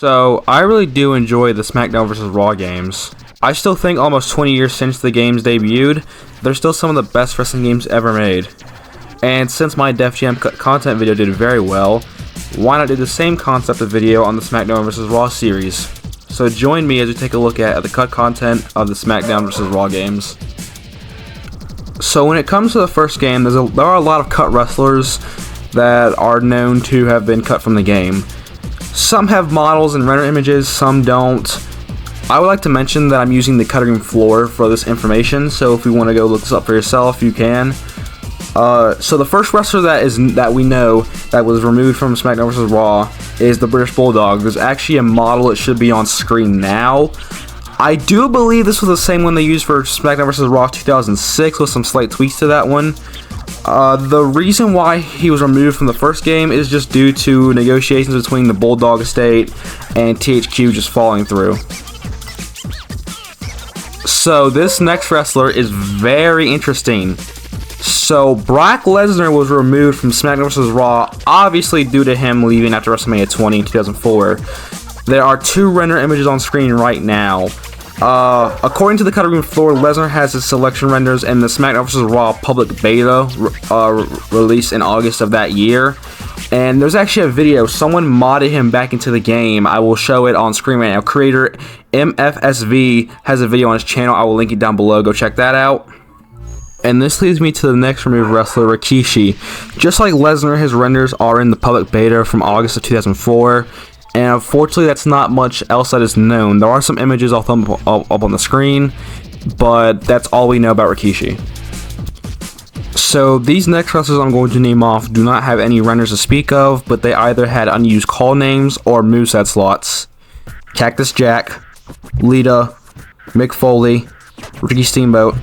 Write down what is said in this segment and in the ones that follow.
So, I really do enjoy the Smackdown vs. Raw games. I still think almost 20 years since the games debuted, they're still some of the best wrestling games ever made. And since my Def Jam content video did very well, why not do the same concept of video on the Smackdown vs. Raw series? So join me as we take a look at the cut content of the Smackdown vs. Raw games. So when it comes to the first game, there are a lot of cut wrestlers that are known to have been cut from the game. Some have models and render images, some don't. I would like to mention that I'm using the cutting room floor for this information, so if you want to go look this up for yourself, you can. So the first wrestler that we know that was removed from SmackDown vs. Raw is the British Bulldog. There's actually a model, it should be on screen now. I do believe this was the same one they used for SmackDown vs. Raw 2006 with some slight tweaks to that one. The reason why he was removed from the first game is just due to negotiations between the Bulldog estate and THQ just falling through. So this next wrestler is very interesting. So Brock Lesnar was removed from SmackDown vs. Raw, obviously due to him leaving after WrestleMania 20 in 2004. There are two render images on screen right now. According to the cutting room floor, Lesnar has his selection renders in the SmackDown vs. Raw public beta released in August of that year. And there's actually a video, someone modded him back into the game. I will show it on screen right now. Creator MFSV has a video on his channel. I will link it down below. Go check that out. And this leads me to the next removed wrestler, Rikishi. Just like Lesnar, his renders are in the public beta from August of 2004. And unfortunately, that's not much else that is known. There are some images up on the screen, but that's all we know about Rikishi. So these next wrestlers I'm going to name off do not have any renders to speak of, but they either had unused call names or moveset slots. Cactus Jack, Lita, Mick Foley, Ricky Steamboat,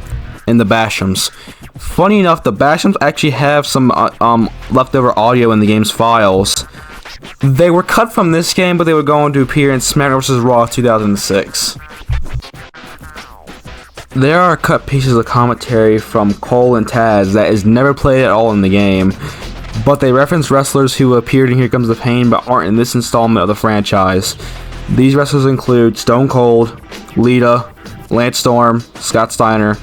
and the Bashams. Funny enough, the Bashams actually have some leftover audio in the game's files. They were cut from this game, but they were going to appear in SmackDown vs. Raw 2006. There are cut pieces of commentary from Cole and Taz that is never played at all in the game, but they reference wrestlers who appeared in Here Comes the Pain but aren't in this installment of the franchise. These wrestlers include Stone Cold, Lita, Lance Storm, Scott Steiner,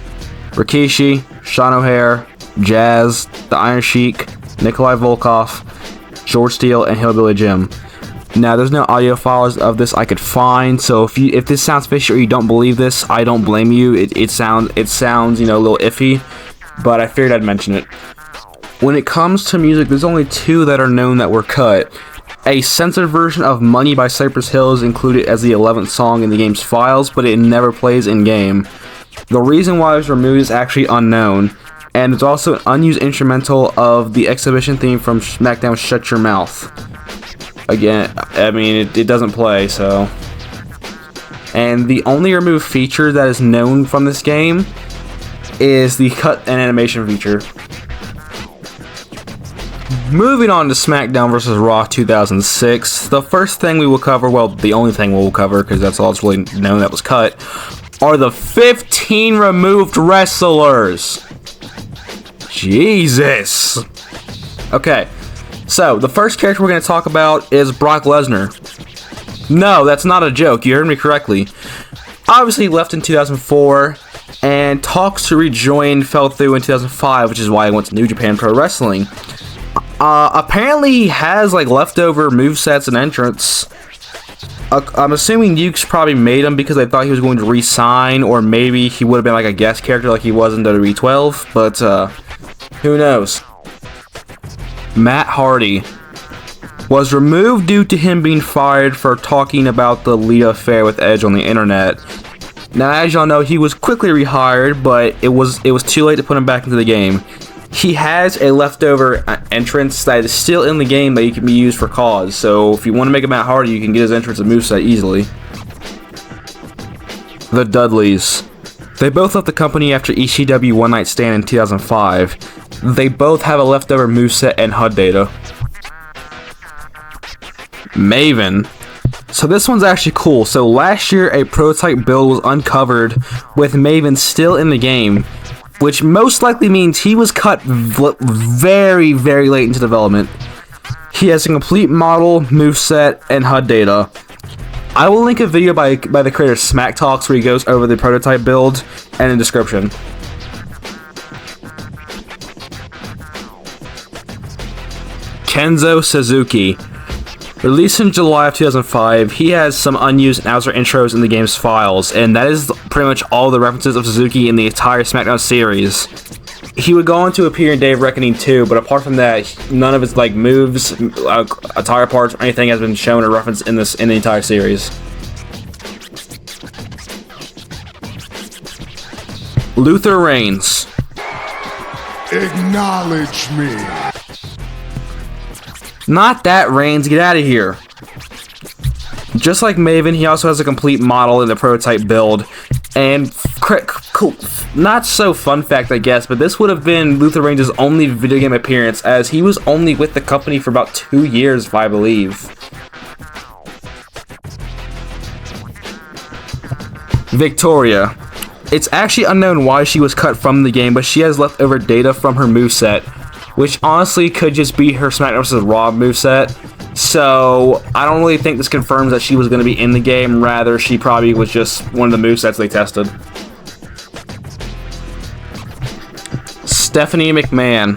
Rikishi, Sean O'Haire, Jazz, The Iron Sheik, Nikolai Volkov, George Steele, and Hillbilly Jim. Now, there's no audio files of this I could find, so if this sounds fishy or you don't believe this, I don't blame you. It sounds a little iffy, but I figured I'd mention it. When it comes to music, there's only two that are known that were cut. A censored version of Money by Cypress Hill is included as the 11th song in the game's files, but it never plays in-game. The reason why it was removed is actually unknown. And there's also an unused instrumental of the exhibition theme from SmackDown Shut Your Mouth. Again, I mean, it doesn't play, so. And the only removed feature that is known from this game is the cut and animation feature. Moving on to SmackDown vs. Raw 2006, the first thing we will cover, well, the only thing we'll cover, because that's all that's really known that was cut, are the 15 removed wrestlers. Jesus. Okay, so the first character we're going to talk about is Brock Lesnar. No, that's not a joke. You heard me correctly. Obviously, he left in 2004, and talks to rejoin fell through in 2005, which is why he went to New Japan Pro Wrestling. Apparently, he has like leftover movesets and entrants. I'm assuming Ukes probably made him because they thought he was going to re-sign, or maybe he would have been like a guest character like he was in WWE 12, but who knows. Matt Hardy was removed due to him being fired for talking about the Lita affair with Edge on the internet. Now, as y'all know, he was quickly rehired, but it was too late to put him back into the game. He has a leftover entrance that is still in the game that you can be used for cause, so if you want to make a Matt Hardy, you can get his entrance and moveset easily. The Dudleys. They both left the company after ECW One Night Stand in 2005. They both have a leftover moveset and HUD data. Maven. So this one's actually cool. So last year, a prototype build was uncovered with Maven still in the game, which most likely means he was cut very, very late into development. He has a complete model, moveset, and HUD data. I will link a video by the creator Smack Talks where he goes over the prototype build and in the description. Kenzo Suzuki. Released in July of 2005, he has some unused announcer intros in the game's files, and that is pretty much all the references of Suzuki in the entire Smackdown series. He would go on to appear in Day of Reckoning 2, but apart from that, none of his like moves, attire parts, or anything has been shown or referenced in the entire series. Luther Reigns. Acknowledge me. Not that Reigns, get out of here. Just like Maven, he also has a complete model in the prototype build. And cool, not so fun fact, I guess, but this would have been Luther Reigns' only video game appearance, as he was only with the company for about 2 years, if I believe. Victoria. It's actually unknown why she was cut from the game, but she has leftover data from her moveset, which honestly could just be her SmackDown vs. Raw moveset. So I don't really think this confirms that she was going to be in the game. Rather, she probably was just one of the movesets they tested. Stephanie McMahon.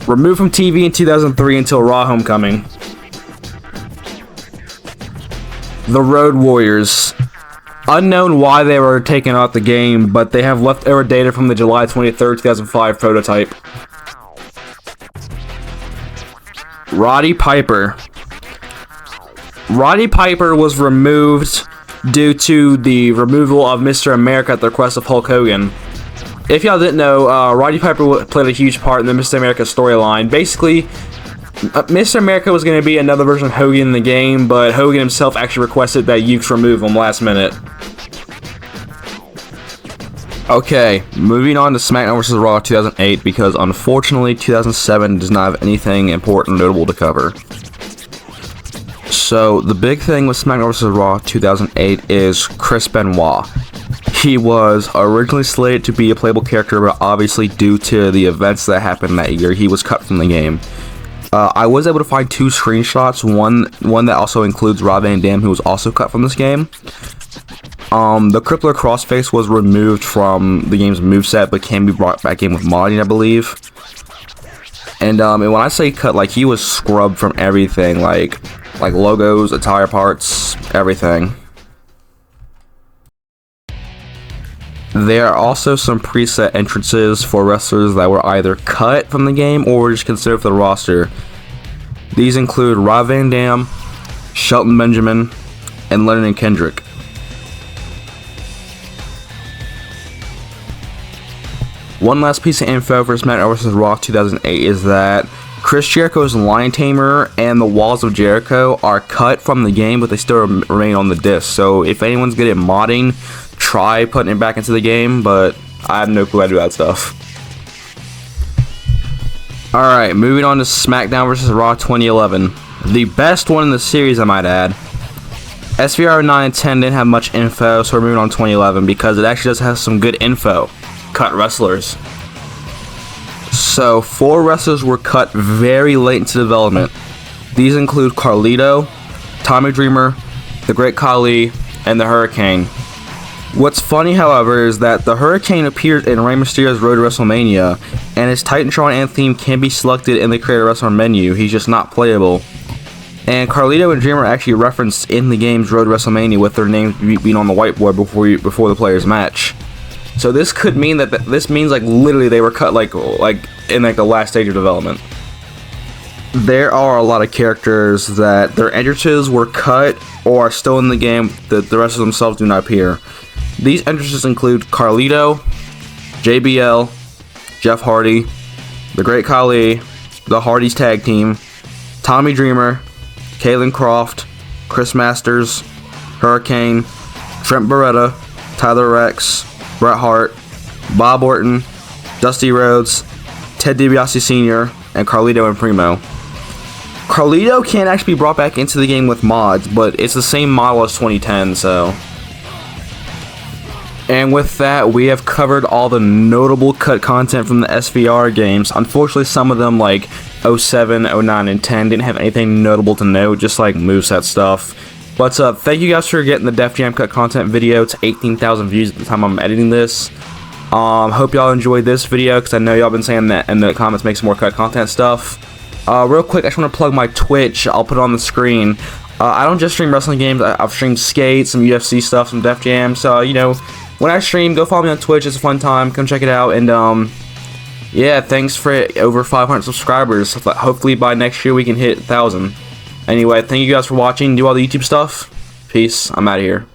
Removed from TV in 2003 until Raw Homecoming. The Road Warriors. Unknown why they were taken out the game, but they have leftover data from the July 23rd, 2005 prototype. Roddy Piper. Roddy Piper was removed due to the removal of Mr. America at the request of Hulk Hogan. If y'all didn't know, Roddy Piper played a huge part in the Mr. America storyline. Basically, Mr. America was going to be another version of Hogan in the game, but Hogan himself actually requested that Ukes remove him last minute. Okay, moving on to SmackDown vs. Raw 2008, because unfortunately 2007 does not have anything important or notable to cover. So the big thing with SmackDown vs. Raw 2008 is Chris Benoit. He was originally slated to be a playable character, but obviously due to the events that happened that year, he was cut from the game. I was able to find 2 screenshots, one that also includes Rob Van Dam, who was also cut from this game. The Crippler Crossface was removed from the game's moveset, but can be brought back in with modding, I believe. And when I say cut, like, he was scrubbed from everything, like logos, attire parts, everything. There are also some preset entrances for wrestlers that were either cut from the game or were just considered for the roster. These include Rob Van Dam, Shelton Benjamin, and Lennon Kendrick. One last piece of info for SmackDown vs. Raw 2008 is that Chris Jericho's Lion Tamer and the Walls of Jericho are cut from the game, but they still remain on the disc. So if anyone's good at modding, try putting it back into the game, but I have no clue how to do that stuff. Alright, moving on to SmackDown vs. Raw 2011. The best one in the series, I might add. SVR 9 and 10 didn't have much info, so we're moving on to 2011 because it actually does have some good info. Cut wrestlers. So 4 wrestlers were cut very late into development. These include Carlito, Tommy Dreamer, The Great Khali, and the Hurricane. What's funny, however, is that the Hurricane appears in Rey Mysterio's Road to WrestleMania, and his Titantron and theme can be selected in the Creator Wrestler menu. He's just not playable. And Carlito and Dreamer are actually referenced in the game's Road to WrestleMania with their names being on the whiteboard before the players match. So this could mean that this means like literally they were cut like in like the last stage of development. There are a lot of characters that their entrances were cut or are still in the game that the rest of themselves do not appear. These entrances include Carlito, JBL, Jeff Hardy, The Great Khali, The Hardys Tag Team, Tommy Dreamer, Kalen Croft, Chris Masters, Hurricane, Trent Beretta, Tyler Rex, Bret Hart, Bob Orton, Dusty Rhodes, Ted DiBiase Sr., and Carlito and Primo. Carlito can't actually be brought back into the game with mods, but it's the same model as 2010, so. And with that, we have covered all the notable cut content from the SVR games. Unfortunately, some of them, like 07, 09, and 10, didn't have anything notable to note, just like moveset stuff. But thank you guys for getting the Def Jam Cut content video to 18,000 views at the time I'm editing this. Hope y'all enjoyed this video, because I know y'all been saying that in the comments, make some more cut content stuff. Real quick, I just want to plug my Twitch. I'll put it on the screen. I don't just stream wrestling games. I've streamed skate, some UFC stuff, some Def Jam. So, you know, when I stream, go follow me on Twitch. It's a fun time. Come check it out. And, yeah, thanks for over 500 subscribers. Hopefully by next year we can hit 1,000. Anyway, thank you guys for watching. Do all the YouTube stuff. Peace. I'm out of here.